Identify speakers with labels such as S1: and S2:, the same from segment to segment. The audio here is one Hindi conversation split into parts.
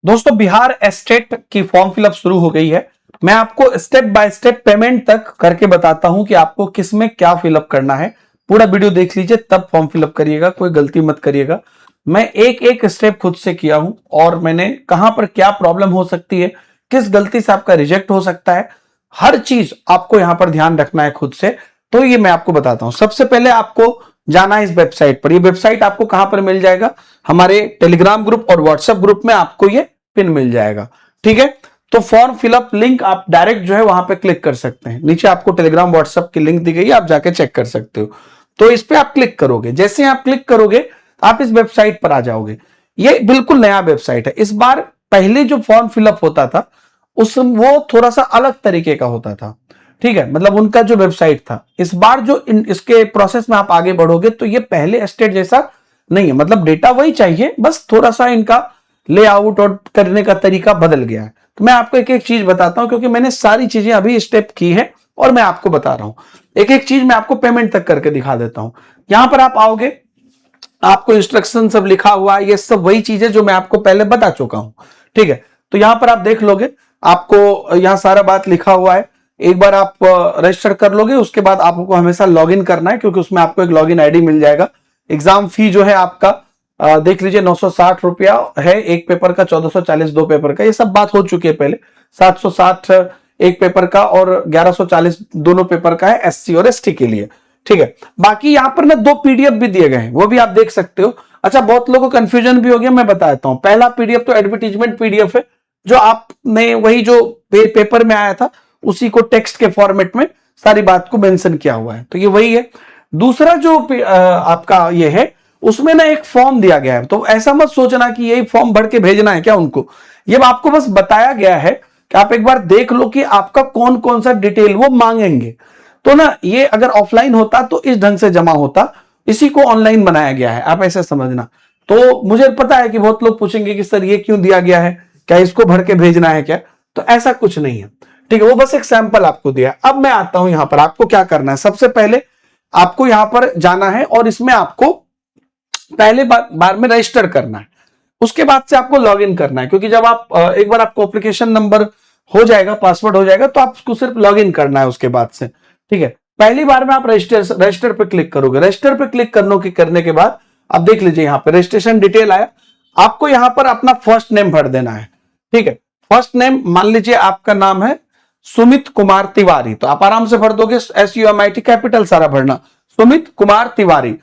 S1: दोस्तों बिहार एस्टेट की फॉर्म फिलअप शुरू हो गई है। मैं आपको स्टेप बाय स्टेप पेमेंट तक करके बताता हूं कि आपको किस में क्या फिलअप करना है। पूरा वीडियो देख लीजिए तब फॉर्म फिलअप करिएगा, कोई गलती मत करिएगा। मैं एक एक स्टेप खुद से किया हूं और मैंने कहां पर क्या प्रॉब्लम हो सकती है, किस गलती से आपका रिजेक्ट हो सकता है, हर चीज आपको यहां पर ध्यान रखना है खुद से। तो ये मैं आपको बताता हूं। सबसे पहले आपको जाना है इस वेबसाइट पर। ये वेबसाइट आपको कहां पर मिल जाएगा? हमारे टेलीग्राम ग्रुप और व्हाट्सएप ग्रुप में आपको ये पिन मिल जाएगा। ठीक है, तो फॉर्म फिलअप लिंक आप डायरेक्ट जो है वहां पे क्लिक कर सकते हैं। नीचे आपको टेलीग्राम व्हाट्सएप की लिंक दी गई है, आप जाके चेक कर सकते हो। तो इस पे आप क्लिक करोगे, जैसे आप क्लिक करोगे आप इस वेबसाइट पर आ जाओगे। ये बिल्कुल नया वेबसाइट है। इस बार पहले जो फॉर्म फिलअप होता था उस वो थोड़ा सा अलग तरीके का होता था। ठीक है, मतलब उनका जो वेबसाइट था, इस बार जो इसके प्रोसेस में आप आगे बढ़ोगे तो ये पहले स्टेट जैसा नहीं है। मतलब डेटा वही चाहिए, बस थोड़ा सा इनका लेआउट और करने का तरीका बदल गया है। तो मैं आपको एक एक चीज बताता हूं क्योंकि मैंने सारी चीजें अभी स्टेप की है और मैं आपको बता रहा हूं। एक एक चीज मैं आपको पेमेंट तक करके दिखा देता हूं। यहां पर आप आओगे, आपको इंस्ट्रक्शन सब लिखा हुआ है, ये सब वही चीजें जो मैं आपको पहले बता चुका हूं। ठीक है, तो यहां पर आप देख लोगे, आपको यहां सारा बात लिखा हुआ है। एक बार आप रजिस्टर कर लोगे, उसके बाद आपको हमेशा लॉगिन करना है क्योंकि उसमें आपको एक लॉगिन आईडी मिल जाएगा। एग्जाम फी जो है आपका देख लीजिए 960 रुपया है एक पेपर का, 1440 दो पेपर का। ये सब बात हो चुकी है पहले। 760 एक पेपर का और 1140 दोनों पेपर का है एससी और एसटी के लिए। ठीक है, बाकी यहां पर ना 2 पीडीएफ भी दिए गए हैं, वो भी आप देख सकते हो। अच्छा, बहुत लोगों को कंफ्यूजन भी हो गया, मैं बता देता हूं। पहला पीडीएफ तो एडवर्टीजमेंट पीडीएफ है, जो आपने वही जो पेपर में आया था उसी को टेक्स्ट के फॉर्मेट में सारी बात को मेंशन किया हुआ है, तो ये वही है। दूसरा जो आपका ये है, उसमें ना एक फॉर्म दिया गया है। तो ऐसा मत सोचना कि यही फॉर्म भर के भेजना है क्या उनको। ये आपको बस बताया गया है कि आप एक बार देख लो कि आपका कौन कौन सा डिटेल वो मांगेंगे। तो ना ये अगर ऑफलाइन होता तो इस ढंग से जमा होता, इसी को ऑनलाइन बनाया गया है, आप ऐसे समझना। तो मुझे पता है कि बहुत लोग पूछेंगे कि सर ये क्यों दिया गया है, क्या इसको भर के भेजना है क्या? तो ऐसा कुछ नहीं है। ठीक है, वो बस एक सैंपल आपको दिया। अब मैं आता हूं यहां पर, आपको क्या करना है। सबसे पहले आपको यहां पर जाना है और इसमें आपको पहले बार में रजिस्टर करना है। उसके बाद से आपको लॉग इन करना है, क्योंकि जब आप एक बार आपको एप्लीकेशन नंबर हो जाएगा, पासवर्ड हो जाएगा, तो आपको सिर्फ लॉग इन करना है उसके बाद से। ठीक है, पहली बार में आप रजिस्टर पे क्लिक करोगे। रजिस्टर पे क्लिक करने के बाद आप देख लीजिए यहां पे रजिस्ट्रेशन डिटेल आया। आपको यहां पर अपना फर्स्ट नेम भर देना है। ठीक है, फर्स्ट नेम मान लीजिए आपका नाम है सुमित कुमार तिवारी, तो आप आराम से भर दोगे, SUMIT कैपिटल सारा भरना, सुमित कुमार तिवारी।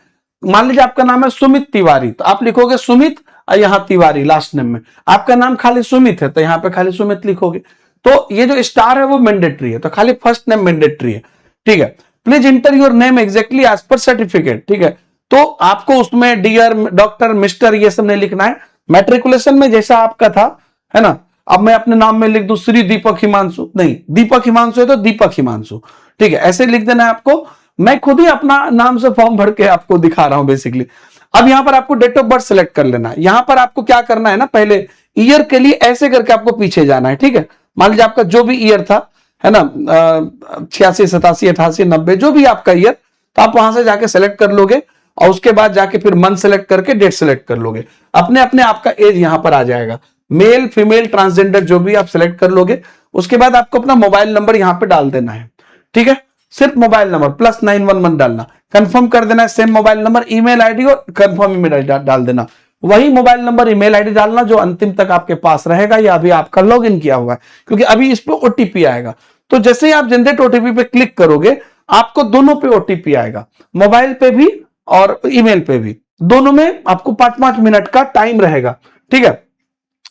S1: मान लीजिए आपका नाम है सुमित तिवारी, तो आप लिखोगे सुमित और यहां तिवारी लास्ट नेम में। आपका नाम खाली सुमित है तो यहां पे खाली सुमित लिखोगे। तो ये जो स्टार है वो मैंडेटरी है, तो खाली फर्स्ट नेम मैंडेटरी है। ठीक है, please enter your name exactly as per certificate. ठीक है, तो आपको उसमें डियर, डॉक्टर, मिस्टर ये सब नहीं लिखना है। मैट्रिकुलेशन में जैसा आपका था, है ना। अब मैं अपने नाम में लिख दूं श्री दीपक हिमांशु, नहीं, दीपक हिमांशु है तो दीपक हिमांशु। ठीक है, ऐसे लिख देना है आपको। मैं खुद ही अपना नाम से फॉर्म भर के आपको दिखा रहा हूं बेसिकली। अब यहां पर आपको डेट ऑफ बर्थ सेलेक्ट कर लेना है। यहां पर आपको क्या करना है ना, पहले ईयर के लिए ऐसे करके आपको पीछे जाना है। ठीक है, मान लीजिए आपका जो भी ईयर था, है ना, 86, 87, 88, 90 जो भी आपका ईयर, तो आप वहां से जाके सेलेक्ट कर लोगे और उसके बाद जाके फिर मंथ सेलेक्ट करके डेट सेलेक्ट कर लोगे। अपने अपने आपका एज यहां पर आ जाएगा, मेल फीमेल ट्रांसजेंडर जो भी आप सेलेक्ट कर लोगे। उसके बाद आपको अपना मोबाइल नंबर यहां पे डाल देना है। ठीक है, सिर्फ मोबाइल नंबर +91 डालना, कंफर्म कर देना है same mobile number, email ID और कंफर्म ईमेल आईडी डाल देना। वही मोबाइल नंबर ईमेल आईडी डालना जो अंतिम तक आपके पास रहेगा या अभी आपका लॉगिन किया हुआ है, क्योंकि अभी इस पे ओटीपी आएगा। तो जैसे ही आप जनरेट ओटीपी पे क्लिक करोगे, आपको दोनों पे ओटीपी आएगा, मोबाइल पे भी और ईमेल पे भी। दोनों में आपको 5-5 मिनट का टाइम रहेगा। ठीक है,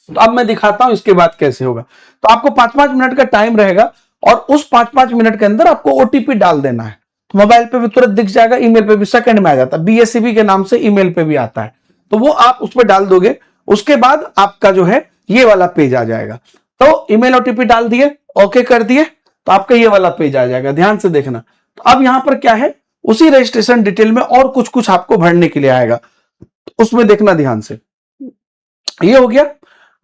S1: तो अब मैं दिखाता हूं इसके बाद कैसे होगा। तो आपको 5-5 मिनट का टाइम रहेगा और उस 5-5 मिनट के अंदर आपको ओटीपी डाल देना है। तो मोबाइल पे भी तुरंत दिख जाएगा, ईमेल पे भी सेकंड में आ जाता है, BSCB के नाम से ईमेल पे भी आता है। तो वो आप उस पर डाल दोगे, उसके बाद आपका जो है ये वाला पेज आ जाएगा। तो ईमेल ओटीपी डाल दिए, ओके कर दिए, तो आपका ये वाला पेज आ जाएगा। ध्यान से देखना। तो अब यहां पर क्या है, उसी रजिस्ट्रेशन डिटेल में और कुछ कुछ आपको भरने के लिए आएगा, उसमें देखना ध्यान से। ये हो गया।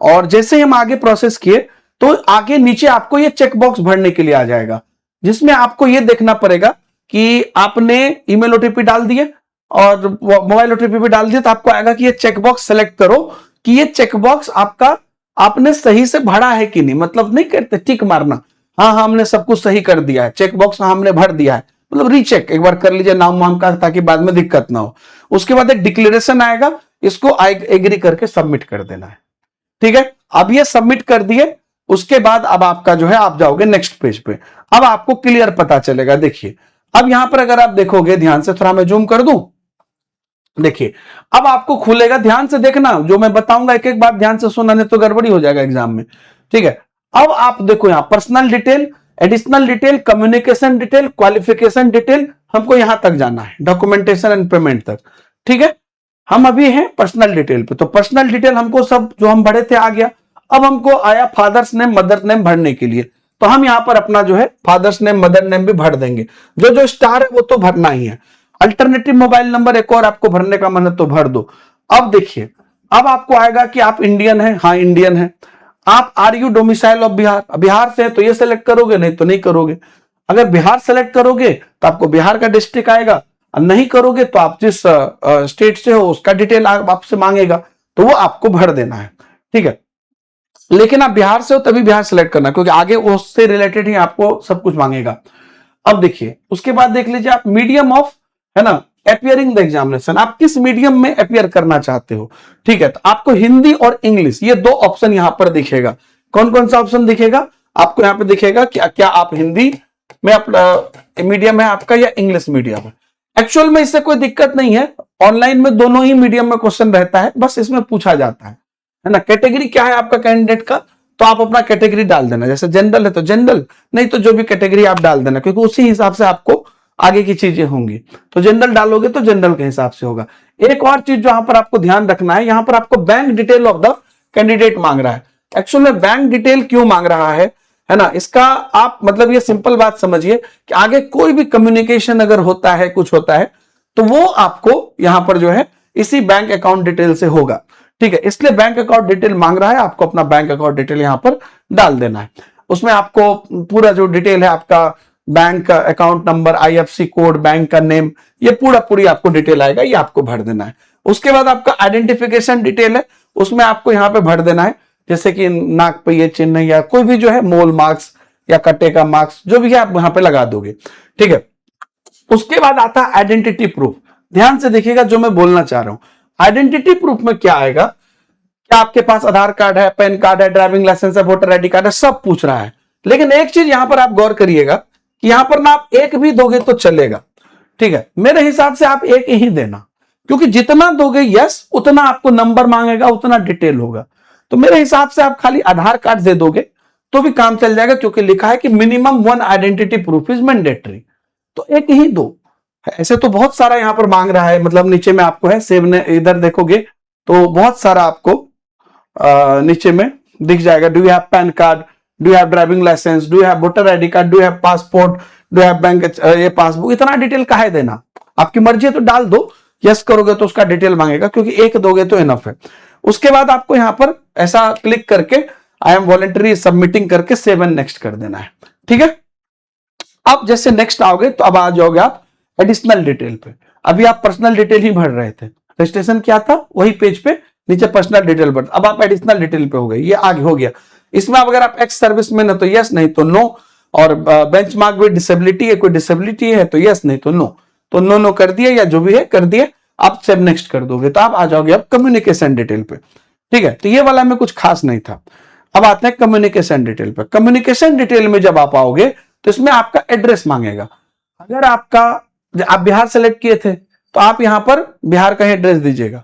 S1: और जैसे हम आगे प्रोसेस किए तो आगे नीचे आपको ये चेक बॉक्स भरने के लिए आ जाएगा, जिसमें आपको ये देखना पड़ेगा कि आपने ईमेल ओटीपी डाल दिए और मोबाइल ओटीपी भी डाल दिया। तो आपको आएगा कि ये चेक बॉक्स सेलेक्ट करो कि ये चेक बॉक्स आपका आपने सही से भरा है कि नहीं, मतलब नहीं करते टिक मारना, हाँ हाँ हमने सब कुछ सही कर दिया है, चेक बॉक्स हाँ हमने भर दिया है, मतलब रीचेक एक बार कर लीजिए नाम वाम का, ताकि बाद में दिक्कत ना हो। उसके बाद एक डिक्लेरेशन आएगा, इसको एग्री करके सबमिट कर देना है। ठीक है, अब ये सबमिट कर दिए, उसके बाद अब आपका जो है आप जाओगे नेक्स्ट पेज पे। अब आपको क्लियर पता चलेगा। देखिए अब यहां पर अगर आप देखोगे ध्यान से, थोड़ा मैं जूम कर दूं, देखिए अब आपको खुलेगा, ध्यान से देखना जो मैं बताऊंगा, एक एक बात ध्यान से सुनना, नहीं तो गड़बड़ी हो जाएगा एग्जाम में। ठीक है, अब आप देखो यहां personal detail, additional detail, communication detail, qualification detail, हमको यहां तक जाना है, डॉक्यूमेंटेशन एंड पेमेंट तक। ठीक है, हम अभी हैं पर्सनल डिटेल पे, तो पर्सनल डिटेल हमको सब जो हम भरे थे आ गया। अब हमको आया फादर्स नेम मदर नेम भरने के लिए, तो हम यहां पर अपना जो है फादर्स नेम मदर नेम भी भर देंगे, जो जो स्टार है वो तो भरना ही है। अल्टरनेटिव मोबाइल नंबर एक और आपको भरने का मन है तो भर दो। अब देखिए अब आपको आएगा कि आप इंडियन हैं, हाँ इंडियन है। आप are you domicile of Bihar, Bihar से है तो ये सेलेक्ट करोगे, नहीं तो नहीं करोगे। अगर बिहार सेलेक्ट करोगे तो आपको बिहार का डिस्ट्रिक्ट आएगा, और नहीं करोगे तो आप जिस स्टेट से हो उसका डिटेल आपसे मांगेगा, तो वो आपको भर देना है। ठीक है, लेकिन आप बिहार से हो तभी बिहार सेलेक्ट करना, क्योंकि आगे उससे रिलेटेड ही आपको सब कुछ मांगेगा। अब देखिए उसके बाद देख लीजिए आप मीडियम ऑफ, है ना, अपियरिंग द एग्जामिनेशन, आप किस मीडियम में अपियर करना चाहते हो। ठीक है, तो आपको हिंदी और इंग्लिश ये दो ऑप्शन यहां पर दिखेगा। कौन कौन सा ऑप्शन दिखेगा आपको यहां पे दिखेगा, क्या क्या आप हिंदी में मीडियम है आपका या इंग्लिश मीडियम है। एक्चुअल में इससे कोई दिक्कत नहीं है, ऑनलाइन में दोनों ही मीडियम में क्वेश्चन रहता है, बस इसमें पूछा जाता है ना। कैटेगरी क्या है आपका कैंडिडेट का, तो आप अपना कैटेगरी डाल देना, जैसे जनरल है तो जनरल, नहीं तो जो भी कैटेगरी आप डाल देना, क्योंकि उसी हिसाब से आपको आगे की चीजें होंगी। तो जनरल डालोगे तो जनरल के हिसाब से होगा। एक और चीज जो यहां पर आपको ध्यान रखना है, यहां पर आपको bank detail of the candidate मांग रहा है। एक्चुअल में बैंक डिटेल क्यों मांग रहा है ना, इसका आप मतलब ये सिंपल बात समझिए कि आगे कोई भी कम्युनिकेशन अगर होता है, कुछ होता है, तो वो आपको यहां पर जो है इसी बैंक अकाउंट डिटेल से होगा। ठीक है, इसलिए बैंक अकाउंट डिटेल मांग रहा है, आपको अपना बैंक अकाउंट डिटेल यहां पर डाल देना है। उसमें आपको पूरा जो डिटेल है आपका बैंक का account number, IFC code, bank का नेम, ये पूरा पूरी आपको डिटेल आएगा, ये आपको भर देना है। उसके बाद आपका आइडेंटिफिकेशन डिटेल है, उसमें आपको यहां पे भर देना है, जैसे कि नाक पे ये चिन्ह या कोई भी जो है मोल मार्क्स या कट्टे का मार्क्स जो भी है आप यहां पे लगा दोगे। ठीक है, उसके बाद आता है आइडेंटिटी प्रूफ। ध्यान से देखिएगा जो मैं बोलना चाह रहा हूं, आइडेंटिटी प्रूफ में क्या आएगा, क्या आपके पास आधार कार्ड है, पैन कार्ड है, ड्राइविंग लाइसेंस है, वोटर आईडी कार्ड है, सब पूछ रहा है। लेकिन एक चीज यहां पर आप गौर करिएगा कि यहां पर ना आप एक भी दोगे तो चलेगा। ठीक है, मेरे हिसाब से आप एक ही देना, क्योंकि जितना दोगे यस उतना आपको नंबर मांगेगा, उतना डिटेल होगा। तो मेरे हिसाब से आप खाली आधार कार्ड दे दोगे तो भी काम चल जाएगा, क्योंकि लिखा है कि minimum 1 identity proof is mandatory, तो एक ही दो। ऐसे तो बहुत सारा यहां पर मांग रहा है, मतलब नीचे में आपको है सेव ने, इधर देखोगे तो बहुत सारा आपको नीचे में दिख जाएगा। Do you have PAN card, do you have driving licence, do you have voter ID card, do you have passport, do you have bank ये पासबुक, इतना डिटेल काहे देना, आपकी मर्जी है तो डाल दो। यस करोगे तो उसका डिटेल मांगेगा, क्योंकि एक दोगे तो इनफ है। उसके बाद आपको यहां पर ऐसा क्लिक करके आई एम वॉलंटरी सबमिटिंग करके सेव एंड नेक्स्ट कर देना है। ठीक है, अब जैसे नेक्स्ट आओगे तो अब आ जाओगे आप एडिशनल डिटेल पे। अभी आप पर्सनल डिटेल ही भर रहे थे, रजिस्ट्रेशन क्या था वही पेज पे नीचे पर्सनल डिटेल भर, अब आप एडिशनल डिटेल पे हो गए, ये आगे हो गया। इसमें अगर आप एक्स सर्विस मैन है तो यस, नहीं तो नो, और बेंचमार्क विद डिसेबिलिटी है, कोई डिसेबिलिटी है तो यस, नहीं तो नो, तो नो नो कर दिए या जो भी है कर दिए, आप सेव नेक्स्ट कर दोगे तो आप आ जाओगे अब कम्युनिकेशन डिटेल पे। ठीक है, तो ये वाला में कुछ खास नहीं था। अब आते हैं कम्युनिकेशन डिटेल पे। कम्युनिकेशन डिटेल में जब आप आओगे तो इसमें आपका एड्रेस मांगेगा। अगर आप बिहार सेलेक्ट किए थे तो आप यहां पर बिहार का ही एड्रेस दीजिएगा।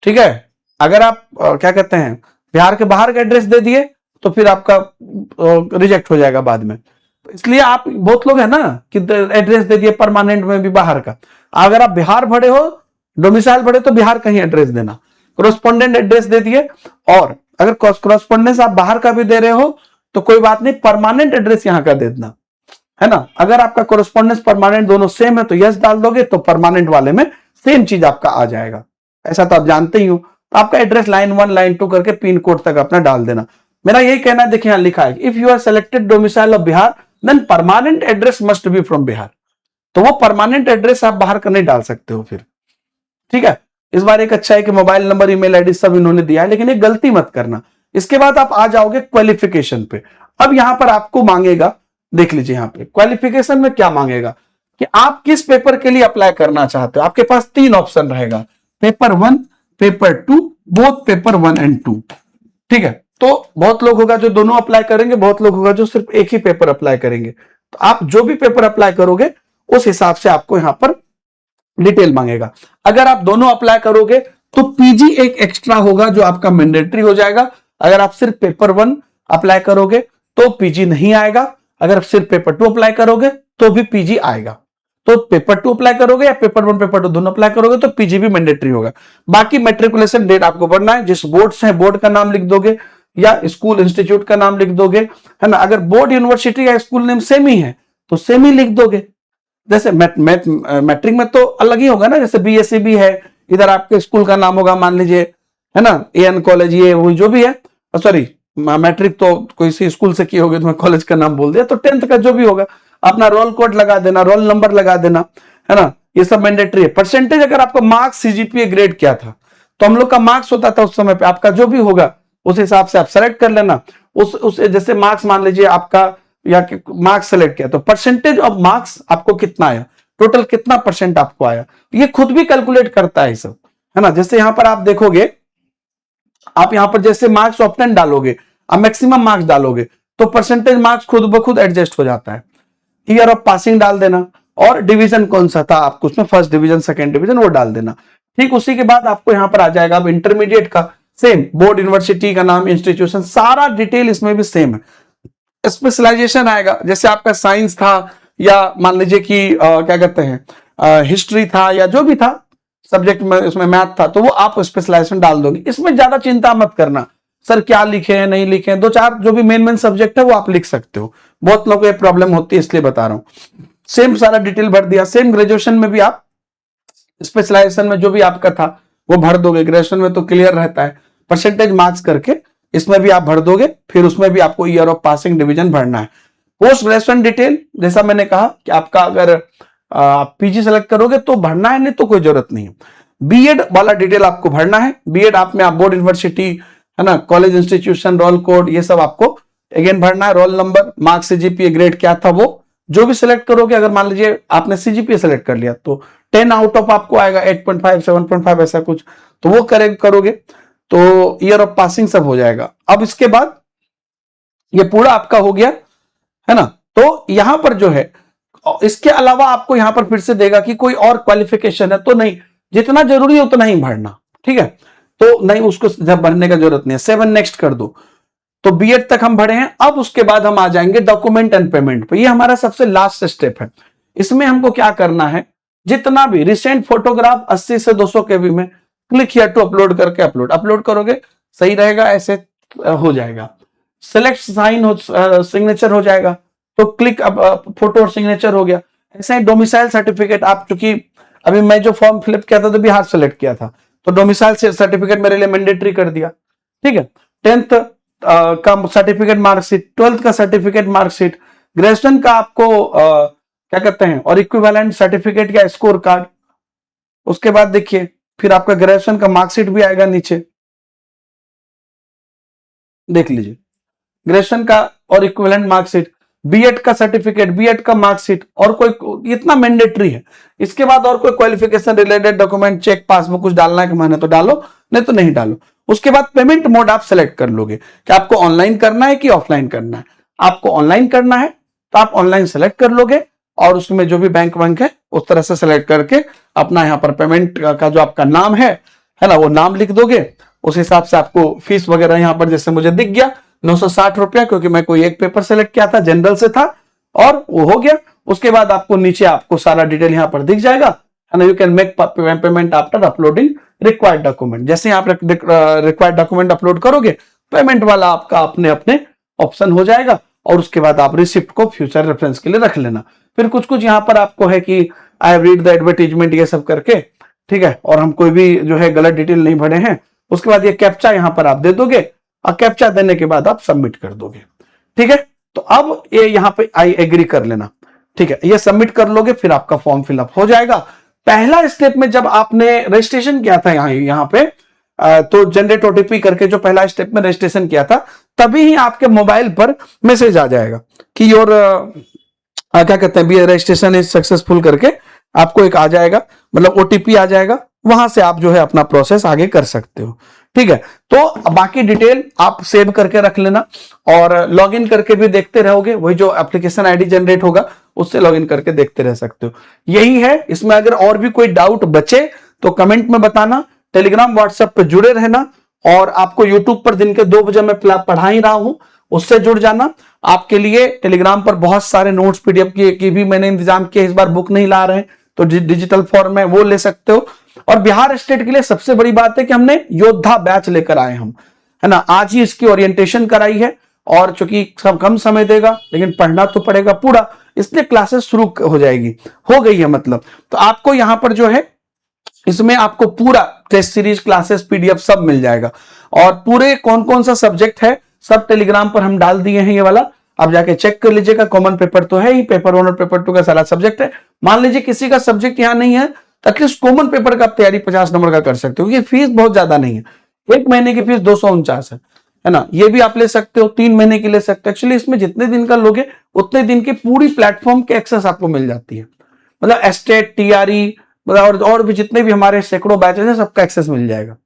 S1: ठीक है, अगर आप क्या कहते हैं बिहार के बाहर का एड्रेस दे दिए तो फिर आपका रिजेक्ट हो जाएगा बाद में। तो इसलिए आप बहुत लोग है ना कि एड्रेस दे दिए परमानेंट में भी बाहर का, अगर आप बिहार भरे हो, डोमिसाइल भरे तो बिहार का ही एड्रेस देना, कोरोस्पोंडेंट एड्रेस दे दिए। और अगर कोरोस्पोंडेंस आप बाहर का भी दे रहे हो तो कोई बात नहीं, परमानेंट एड्रेस यहां का दे देना, है ना। अगर आपका कोरोस्पोंडेंस परमानेंट दोनों सेम है तो यस डाल दोगे, तो परमानेंट वाले में सेम चीज आपका आ जाएगा, ऐसा तो आप जानते ही हो। तो आपका एड्रेस लाइन 1 लाइन 2 करके पिन कोड तक अपना डाल देना। मेरा यही कहना है, देखिए यहां लिखा है if you are selected domicile of Bihar then permanent address must be from Bihar, तो वो परमानेंट एड्रेस आप बाहर का नहीं डाल सकते हो फिर। ठीक है, इस बार एक अच्छा है कि मोबाइल नंबर, ईमेल आईडी सब इन्होंने दिया है, लेकिन एक गलती मत करना, इसके बाद आप आ जाओगे क्वालिफिकेशन पे। अब यहां पर आपको मांगेगा, देख लीजिए यहां पे क्वालिफिकेशन में क्या मांगेगा कि आप किस पेपर के लिए अप्लाई करना चाहते हो। आपके पास 3 ऑप्शन रहेगा, paper 1, paper 2, both paper 1 and 2। ठीक है, तो बहुत लोग होगा जो दोनों अप्लाई करेंगे, बहुत लोग होगा जो सिर्फ एक ही पेपर अप्लाई करेंगे। तो आप जो भी पेपर अप्लाई करोगे उस हिसाब से आपको यहां पर डिटेल मांगेगा। अगर आप दोनों अप्लाई करोगे तो पीजी एक एक्स्ट्रा होगा जो आपका मैंडेटरी हो जाएगा। अगर आप सिर्फ पेपर 1 अप्लाई करोगे तो पीजी नहीं आएगा, अगर आप सिर्फ पेपर 2 अप्लाई करोगे तो भी पीजी आएगा। तो पेपर 2 अप्लाई करोगे या पेपर 1 पेपर 2 दोनों अप्लाई करोगे तो पीजी भी मैंडेटरी होगा। बाकी मैट्रिकुलेशन डेट आपको भरना है, जिस बोर्ड से बोर्ड का नाम लिख दोगे या स्कूल इंस्टीट्यूट का नाम लिख दोगे, है ना। अगर बोर्ड यूनिवर्सिटी या स्कूल नेम सेम ही है तो सेम ही लिख दोगे। जैसे मैट्रिक में तो अलग ही होगा ना, जैसे बीएससी भी है, इधर आपके स्कूल का नाम होगा मान लीजिए, है ना, एएन कॉलेज, ये वो जो भी है, सॉरी मैट्रिक तो कोई सी स्कूल से की होगी तो मैं कॉलेज का नाम बोल दिया। तो 10th का जो भी होगा अपना रोल कोड लगा देना, रोल नंबर लगा देना, है ना, ये सब मैंडेटरी है। परसेंटेज अगर आपका मार्क्स सीजीपीए ग्रेड क्या था तो हम लोग का मार्क्स होता था उस समय पे, आपका जो भी होगा उस हिसाब से आप सेलेक्ट कर लेना। उस जैसे मार्क्स मान लीजिए आपका या मार्क्स सेलेक्ट किया तो परसेंटेज ऑफ मार्क्स आपको कितना आया, टोटल कितना परसेंट आपको आया, ये खुद भी कैलकुलेट करता है सब, है ना। जैसे यहां पर आप देखोगे, आप यहां पर जैसे मार्क्स ऑप्टेन डालोगे, आप मैक्सिमम मार्क्स डालोगे तो परसेंटेज मार्क्स खुद ब खुद एडजस्ट हो जाता है। ईयर ऑफ पासिंग डाल देना और डिवीजन कौन सा था आपको उसमें, फर्स्ट डिवीजन सेकंड डिवीजन, वो डाल देना। ठीक उसी के बाद आपको यहां पर आ जाएगा अब इंटरमीडिएट का, सेम बोर्ड यूनिवर्सिटी का नाम, इंस्टीट्यूशन, सारा डिटेल इसमें भी सेम है। स्पेशलाइजेशन आएगा, जैसे आपका साइंस था या मान लीजिए कि क्या कहते हैं हिस्ट्री था या जो भी था सब्जेक्ट में, उसमें मैथ था, तो वो आप स्पेशलाइजेशन डाल दोगे। इसमें ज्यादा चिंता मत करना सर क्या लिखे हैं नहीं लिखे हैं, 2-4 जो भी मेन सब्जेक्ट है वो आप लिख सकते हो। बहुत लोगों को ये प्रॉब्लम होती है इसलिए बता रहा हूं। सेम सारा डिटेल भर दिया। सेम ग्रेजुएशन में भी आप स्पेशलाइजेशन में जो भी आपका था वो भर दोगे। ग्रेजुएशन में तो क्लियर रहता है, परसेंटेज मार्क्स करके इसमें भी आप भर दोगे। फिर उसमें भी आपको ईयर ऑफ पासिंग डिवीजन भरना है। पोस्ट ग्रेजुएशन डिटेल जैसा मैंने कहा कि आपका अगर पीजी सेलेक्ट करोगे तो भरना है, नहीं तो कोई जरूरत नहीं है। बीएड वाला डिटेल आपको भरना है। बीएड आप में आप बोर्ड यूनिवर्सिटी, है ना, कॉलेज इंस्टीट्यूशन, रोल कोड, ये सब आपको अगेन भरना है। Roll number, marks, CGPA grade क्या था वो जो भी सिलेक्ट करोगे। अगर मान लीजिए आपने सीजीपीए सेलेक्ट कर लिया तो 10 आउट ऑफ आपको आएगा 8.5, 7.5 ऐसा कुछ, तो वो करोगे तो ईयर ऑफ पासिंग सब हो जाएगा। अब इसके बाद ये पूरा आपका हो गया, है ना। तो यहां पर जो है इसके अलावा आपको यहां पर फिर से देगा कि कोई और क्वालिफिकेशन है तो नहीं, जितना जरूरी है उतना ही भरना, ठीक है। तो नहीं, उसको जब भरने का जरूरत नहीं है। 7 नेक्स्ट कर दो। तो बीएड तक हम भरे हैं। अब उसके बाद हम आ जाएंगे डॉक्यूमेंट एंड पेमेंट पे। ये हमारा सबसे लास्ट स्टेप है। इसमें हमको क्या करना है, जितना भी रिसेंट फोटोग्राफ 80 से 200 केबी में, क्लिक हियर टू अपलोड करके अपलोड करोगे, सही रहेगा, ऐसे हो जाएगा। सिलेक्ट साइन हो, सिग्नेचर हो जाएगा तो क्लिक, अब फोटो और सिग्नेचर हो गया। ऐसे ही डोमिसाइल सर्टिफिकेट, आप चूंकि अभी मैं जो फॉर्म फिलअप किया था तो बिहार सेलेक्ट किया था तो डोमिसाइल सर्टिफिकेट मेरे लिए मैंडेटरी कर दिया, ठीक है। 10th का सर्टिफिकेट मार्कशीट, 12th का सर्टिफिकेट मार्कशीट, ग्रेजुएशन का आपको क्या कहते हैं और इक्विवेलेंट सर्टिफिकेट या स्कोर कार्ड। उसके बाद देखिए फिर आपका ग्रेजुएशन का मार्कशीट भी आएगा नीचे, देख लीजिए ग्रेजुएशन का और इक्विवेलेंट मार्कशीट, बीएड का सर्टिफिकेट, बीएड का मार्कशीट, और कोई इतना मैंडेटरी है। इसके बाद और कोई qualification related document, check, passbook कुछ डालना है कि मैंने तो डालो, नहीं तो नहीं डालो। उसके बाद पेमेंट मोड आप सेलेक्ट कर लोगे कि आपको ऑनलाइन करना है कि ऑफलाइन करना है। आपको ऑनलाइन करना है तो आप ऑनलाइन सेलेक्ट कर लोगे और उसमें जो भी बैंक है उस तरह से सेलेक्ट करके अपना यहाँ पर पेमेंट का जो आपका नाम है ना, वो नाम लिख दोगे। उस हिसाब से आपको फीस वगैरह यहाँ पर जैसे मुझे दिख गया 960 रुपया, क्योंकि मैं कोई एक पेपर सेलेक्ट किया था, जनरल से था, और वो हो गया। उसके बाद आपको नीचे आपको सारा डिटेल यहाँ पर दिख जाएगा, है ना। You can make payment after uploading required document. जैसे आप रिक्वायर्ड डॉक्यूमेंट अपलोड करोगे, पेमेंट वाला आपका अपने अपने ऑप्शन हो जाएगा, और उसके बाद आप रिसिप्ट को फ्यूचर रेफरेंस के लिए रख लेना। फिर कुछ कुछ यहाँ पर आपको है कि I have read the advertisement, ये सब करके, ठीक है, और हम कोई भी जो है गलत डिटेल नहीं भरे हैं। उसके बाद ये कैप्चा यहाँ पर आप दे दोगे, और कैप्चा देने के बाद आप सबमिट कर दोगे, ठीक है। तो अब ये यहाँ पे आई एग्री कर लेना, ठीक है, ये सबमिट कर लोगे, फिर आपका फॉर्म फिलअप हो जाएगा। पहला स्टेप में जब आपने रजिस्ट्रेशन किया था यहाँ पे, तो जनरेट ओटीपी करके जो पहला स्टेप में रजिस्ट्रेशन किया था, तभी ही आपके मोबाइल पर मैसेज आ जाएगा कि योर क्या कहते हैं, रजिस्ट्रेशन इज सक्सेसफुल करके आपको एक आ जाएगा, मतलब ओटीपी आ जाएगा। वहां से आप जो है अपना प्रोसेस आगे कर सकते हो। ठीक है, तो बाकी डिटेल आप सेव करके रख लेना और लॉगिन करके भी देखते रहोगे। वही जो एप्लीकेशन आईडी जनरेट होगा उससे लॉगिन करके देखते रह सकते हो। यही है, इसमें अगर और भी कोई डाउट बचे तो कमेंट में बताना। टेलीग्राम व्हाट्सएप पे जुड़े रहना और आपको यूट्यूब पर दिन के 2 बजे मैं पढ़ा ही रहा हूं, उससे जुड़ जाना। आपके लिए टेलीग्राम पर बहुत सारे नोट्स पीडीएफ की भी मैंने इंतजाम किया। इस बार बुक नहीं ला रहे हैं तो डिजिटल फॉर्म में वो ले सकते हो। और बिहार स्टेट के लिए सबसे बड़ी बात है कि हमने योद्धा बैच लेकर आए हम, है ना। आज ही इसकी ओरिएंटेशन कराई है और चूंकि कम समय देगा लेकिन पढ़ना तो पड़ेगा पूरा, इसलिए क्लासेस शुरू हो जाएगी, हो गई है मतलब। तो आपको यहां पर जो है इसमें आपको पूरा टेस्ट सीरीज क्लासेस पीडीएफ सब मिल जाएगा और पूरे कौन कौन सा सब्जेक्ट है सब टेलीग्राम पर हम डाल दिए हैं। ये वाला आप जाके चेक कर लीजिएगा। कॉमन पेपर तो है ही, पेपर 1 और पेपर 2 का सारा सब्जेक्ट है। मान लीजिए किसी का सब्जेक्ट यहां नहीं है तो एटलीस्ट कॉमन पेपर का आप तैयारी 50 नंबर का कर सकते हो, क्योंकि फीस बहुत ज्यादा नहीं है। 1 महीने की फीस 249 है ना। ये भी आप ले सकते हो, 3 महीने की ले सकते हो। एक्चुअली इसमें जितने दिन का लोगे उतने दिन की पूरी प्लेटफॉर्म की एक्सेस आपको मिल जाती है, मतलब एस्टेट, टीआरई और भी जितने भी हमारे सैकड़ों बैचेस हैं सबका एक्सेस मिल जाएगा।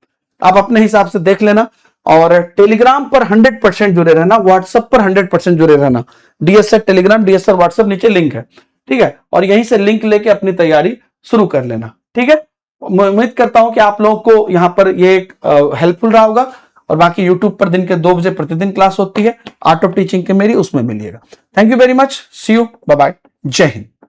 S1: आप अपने हिसाब से देख लेना और टेलीग्राम पर 100% जुड़े रहना, व्हाट्सएप पर 100% जुड़े रहना। डीएसआर टेलीग्राम, डीएसआर व्हाट्सएप, नीचे लिंक है, ठीक है। और यहीं से लिंक लेके अपनी तैयारी शुरू कर लेना, ठीक है। मैं उम्मीद करता हूं कि आप लोगों को यहां पर ये हेल्पफुल रहा होगा। और बाकी यूट्यूब पर दिन के 2 बजे प्रतिदिन क्लास होती है आर्ट ऑफ टीचिंग की मेरी, उसमें मिलिएगा। Thank you very much, see you, bye bye, जय हिंद।